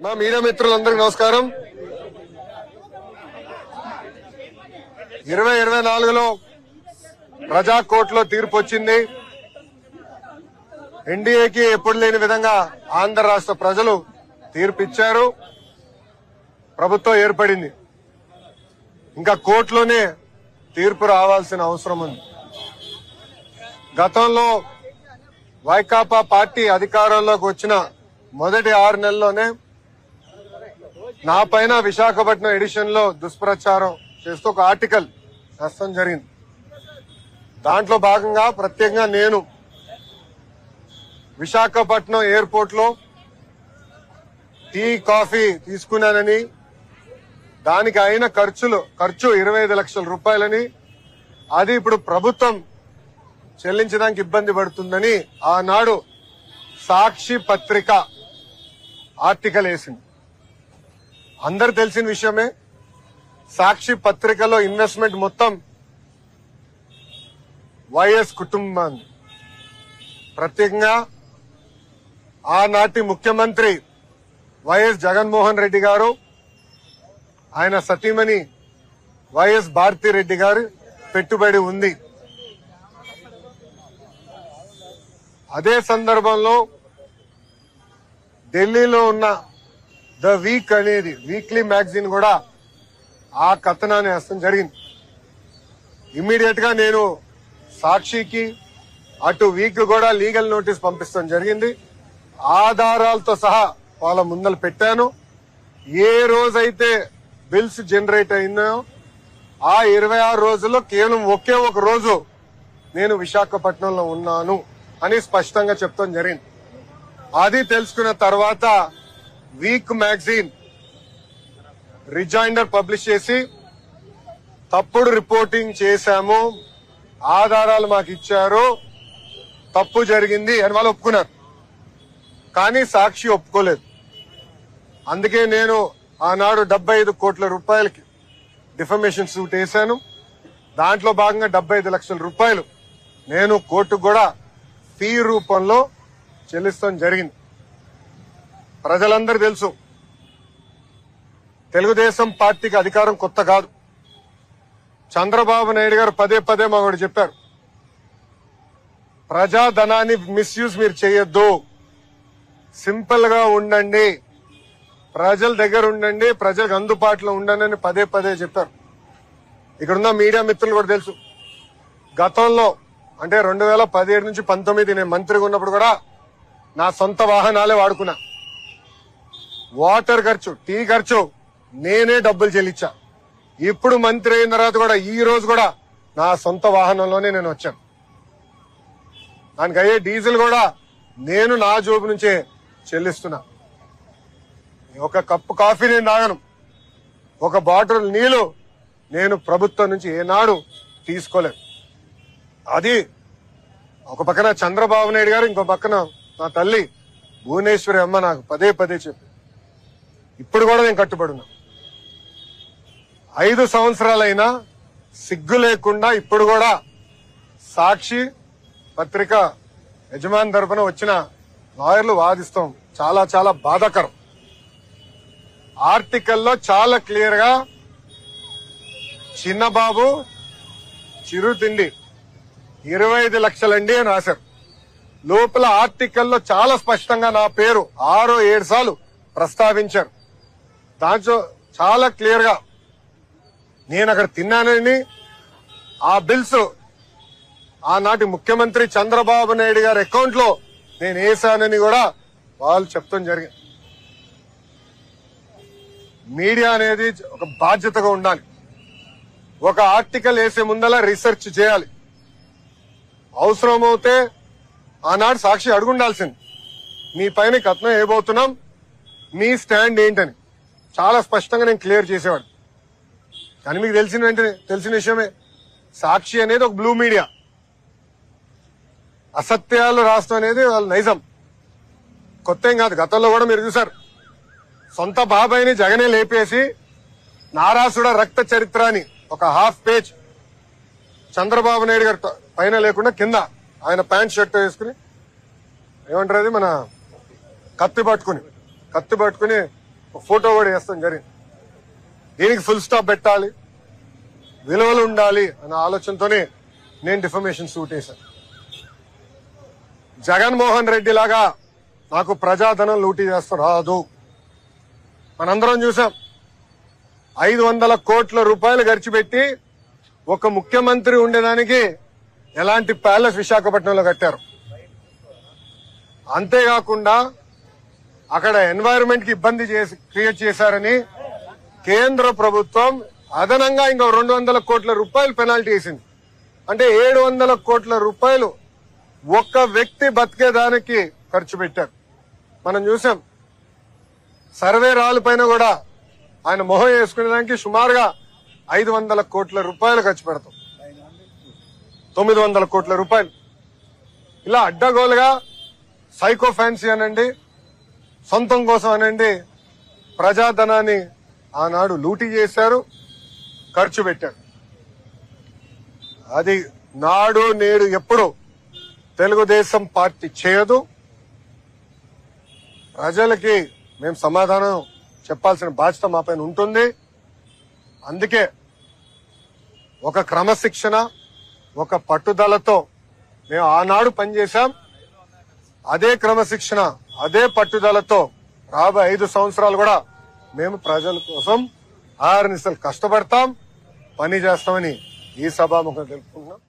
మా మీడియా మిత్రులందరికీ నమస్కారం. 2024లో ప్రజా కోర్టులో తీర్పు వచ్చింది. ఎన్డీఏకి ఎప్పుడు లేని విధంగా ఆంధ్ర రాష్ట్ర ప్రజలు తీర్పు ఇచ్చారు. ప్రభుత్వం ఏర్పడింది. ఇంకా కోర్టులోనే తీర్పు రావాల్సిన అవసరం ఉంది. గతంలో వైకాపా పార్టీ అధికారంలోకి వచ్చిన మొదటి 6 నెలల్లోనే నా పైన విశాఖపట్నం ఎడిషన్ లో దుష్ప్రచారం చేస్తూ ఒక ఆర్టికల్ రాయడం జరిగింది. దాంట్లో భాగంగా ప్రత్యేకంగా నేను విశాఖపట్నం ఎయిర్పోర్ట్ లో టీ కాఫీ తీసుకున్నానని, దానికి అయిన ఖర్చు 25 లక్షల రూపాయలని, అది ఇప్పుడు ప్రభుత్వం చెల్లించడానికి ఇబ్బంది పడుతుందని ఆనాడు సాక్షి పత్రిక ఆర్టికల్ వేసింది. అందరు తెలిసిన విషయమే. సాక్షి పత్రికలో ఇన్వెస్ట్మెంట్ మొత్తం వైఎస్ కుటుంబాన్ని, ప్రత్యేకంగా ఆనాటి ముఖ్యమంత్రి వైఎస్ జగన్మోహన్ రెడ్డి గారు, ఆయన సతీమణి వైఎస్ భారతిరెడ్డి గారు పెట్టుబడి ఉంది. అదే సందర్భంలో ఢిల్లీలో ఉన్న ద వీక్ అనేది వీక్లీ మ్యాగజైన్ కూడా ఆ కథనాన్ని వేయడం జరిగింది. ఇమ్మీడియట్ గా నేను సాక్షికి అటు వీక్ కూడా లీగల్ నోటీస్ పంపిస్తాం జరిగింది. ఆధారాలతో సహా వాళ్ళ ముందర పెట్టాను. ఏ రోజైతే బిల్స్ జనరేట్ అయినాయో ఆ 26 రోజుల్లో కేవలం ఒకే ఒక రోజు నేను విశాఖపట్నంలో ఉన్నాను అని స్పష్టంగా చెప్తాం జరిగింది. అది తెలుసుకున్న తర్వాత వీక్ మ్యాగజైన్ రిజైండర్ పబ్లిష్ చేసి తప్పుడు రిపోర్టింగ్ చేశాము, ఆధారాలు మాకు ఇచ్చారు, తప్పు జరిగింది అని వాళ్ళు ఒప్పుకున్నారు. కానీ సాక్షి ఒప్పుకోలేదు. అందుకే నేను ఆనాడు 75 కోట్ల రూపాయలకి డిఫమేషన్ సూట్ వేశాను. దాంట్లో భాగంగా 75 లక్షల రూపాయలు నేను కోర్టుకు కూడా ఫీ రూపంలో చెల్లిస్తాం జరిగింది. ప్రజలందరూ తెలుసు, తెలుగుదేశం పార్టీకి అధికారం కొత్త కాదు. చంద్రబాబు నాయుడు గారు పదే పదే మాకు చెప్పారు, ప్రజాధనాన్ని మిస్యూజ్ మీరు చేయొద్దు, సింపుల్ గా ఉండండి, ప్రజల దగ్గర ఉండండి, ప్రజలకు అందుబాటులో ఉండండి అని పదే పదే చెప్పారు. ఇక్కడున్న మీడియా మిత్రులు కూడా తెలుసు, గతంలో అంటే 2017 నుంచి 19 నేను మంత్రిగా ఉన్నప్పుడు కూడా నా సొంత వాహనాలే వాడుకున్నా. వాటర్ ఖర్చు, టీ ఖర్చు నేనే డబ్బులు చెల్లించా. ఇప్పుడు మంత్రి అయిన తర్వాత కూడా ఈ రోజు కూడా నా సొంత వాహనంలోనే నేను వచ్చాను. దానికి అయ్యే డీజిల్ కూడా నేను నా జోబు నుంచే చెల్లిస్తున్నా. ఒక కప్పు కాఫీ నేను తాగను, ఒక బాటిల్ నీళ్లు నేను ప్రభుత్వం నుంచి ఏనాడు తీసుకోలేదు. అది ఒక పక్కన చంద్రబాబు నాయుడు గారు, ఇంకో పక్కన నా తల్లి భువనేశ్వరి అమ్మ నాకు పదే పదే చెప్పి ఇప్పుడు కూడా నేను కట్టుబడి ఉన్నా. 5 సంవత్సరాలైనా సిగ్గు లేకుండా ఇప్పుడు కూడా సాక్షి పత్రిక యజమాని తరపున వచ్చిన లాయర్లు వాదిస్తాం. చాలా చాలా బాధాకరం. ఆర్టికల్లో చాలా క్లియర్ గా చిన్నబాబు చిరు తిండి 25 లక్షలండి అని రాశారు. లోపల ఆర్టికల్లో చాలా స్పష్టంగా నా పేరు 6-7 సార్లు ప్రస్తావించారు. దాంట్లో చాలా క్లియర్ గా నేను అక్కడ తిన్నానని, ఆ బిల్స్ ఆనాటి ముఖ్యమంత్రి చంద్రబాబు నాయుడు గారి అకౌంట్ లో నేను వేశానని కూడా వాళ్ళు చెప్తాం జరిగింది. మీడియా అనేది ఒక బాధ్యతగా ఉండాలి. ఒక ఆర్టికల్ వేసే ముందలా రీసెర్చ్ చేయాలి. అవసరమవుతే ఆనాడు సాక్షి అడుగుండాల్సింది, మీ పైన కథనం వేయబోతున్నాం, మీ స్టాండ్ ఏంటని చాలా స్పష్టంగా నేను క్లియర్ చేసేవాడు. కానీ మీకు తెలిసిన విషయమే, సాక్షి అనేది ఒక బ్లూ మీడియా. అసత్యాలు రాష్ట్రం అనేది వాళ్ళ నైజం, కొత్త ఏం కాదు. గతంలో కూడా మీరు చూసారు, సొంత బాబాయిని జగనే లేపేసి నారాసుడ రక్త చరిత్ర అని ఒక హాఫ్ పేజ్ చంద్రబాబు నాయుడు గారి పైన లేకుండా కింద ఆయన ప్యాంట్ షర్ట్ వేసుకుని, ఏమంటారు అది, మన కత్తి పట్టుకుని ఒక ఫోటో కూడా వేస్తాం జరిగింది. దీనికి ఫుల్ స్టాప్ పెట్టాలి, విలువలు ఉండాలి అన్న ఆలోచనతోనే నేను డిఫమేషన్ సూట్ వేశాను. జగన్మోహన్ రెడ్డి లాగా నాకు ప్రజాధనం లూటీ చేస్తూ రాదు. మనందరం చూసాం, 500 కోట్ల రూపాయలు ఖర్చు పెట్టి ఒక ముఖ్యమంత్రి ఉండేదానికి ఎలాంటి ప్యాలెస్ విశాఖపట్నంలో కట్టారు. అంతేకాకుండా అక్కడ ఎన్వైరన్మెంట్ కి ఇబ్బంది క్రియేట్ చేశారని కేంద్ర ప్రభుత్వం అదనంగా ఇంకో 200 కోట్ల రూపాయలు పెనాల్టీ వేసింది. అంటే 700 కోట్ల రూపాయలు ఒక్క వ్యక్తి బతికేదానికి ఖర్చు పెట్టారు. మనం చూసాం, సర్వే రాళ్ళ పైన కూడా ఆయన మొహం వేసుకునేదానికి సుమారుగా 500 కోట్ల రూపాయలు ఖర్చు పెడతాం. 900 కోట్ల రూపాయలు ఇలా అడ్డగోలుగా సైకో ఫ్యాన్సీ అనండి, సొంతం కోసం అనండి, ప్రజాధనాన్ని ఆనాడు లూటీ చేశారు, ఖర్చు పెట్టారు. అది నాడు నేడు ఎప్పుడు తెలుగుదేశం పార్టీ చేయదు. ప్రజలకి మేము సమాధానం చెప్పాల్సిన బాధ్యత మా పైన ఉంటుంది. అందుకే ఒక క్రమశిక్షణ, ఒక పట్టుదలతో మేము ఆనాడు పనిచేశాం. అదే క్రమశిక్షణ, అదే పట్టుదలతో రాబోయే 5 సంవత్సరాలు కూడా మేము ప్రజల కోసం ఆర్నిసలు కష్టపడతాం, పని చేస్తామని ఈ సభాముఖంగా తెలుపుకుంటున్నాం.